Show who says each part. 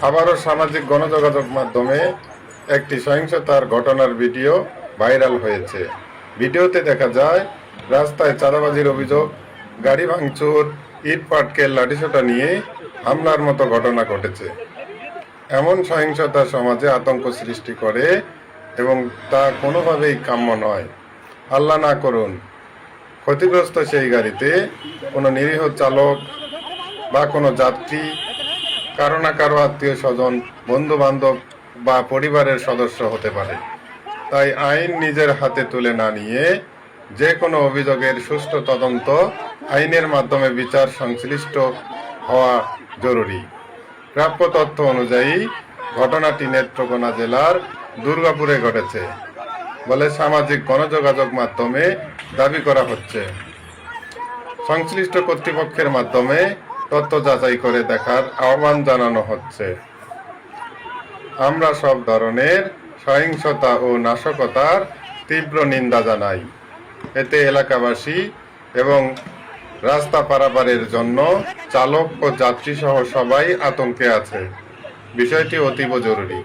Speaker 1: আবারও সামাজিক গণযোগাযোগ মাধ্যমে একটি সহিংসতার ঘটনার ভিডিও ভাইরাল হয়েছে। ভিডিওতে দেখা যায় রাস্তায় চাঁদাবাজির অভিযোগ, গাড়ি ভাঙচুর, ইট পাটকেল লাঠিসোঁটা নিয়ে হামলার মতো ঘটনা ঘটেছে। এমন সহিংসতা সমাজে আতঙ্ক সৃষ্টি করে এবং তা কোনোভাবেই কাম্য নয়। আল্লাহ না করুন ক্ষতিগ্রস্ত সেই গাড়িতে কোনো নিরীহ চালক বা কোনো যাত্রী, কারো না কারো আত্মীয় স্বজন, বন্ধু বান্ধব বা পরিবারের সদস্য হতে পারে। তাই আইন নিজের হাতে তুলে না নিয়ে যে কোনো অভিযোগের সুষ্ঠু তদন্ত, আইনের মাধ্যমে বিচার সংশ্লিষ্ট হওয়া জরুরি। প্রাপ্য তথ্য অনুযায়ী ঘটনাটি নেত্রকোনা জেলার দুর্গাপুরে ঘটেছে বলে সামাজিক গণযোগাযোগ মাধ্যমে দাবি করা হচ্ছে। সংশ্লিষ্ট কর্তৃপক্ষের মাধ্যমে তথ্য যাচাই করে দেখার আহ্বান জানানো হচ্ছে। আমরা সব ধরনের সহিংসতা ও নাশকতার তীব্র নিন্দা জানাই। এতে এলাকাবাসী এবং রাস্তা পারাপারের জন্য চালক ও যাত্রী সহ সবাই আতঙ্কে আছে। বিষয়টি অতীব জরুরি।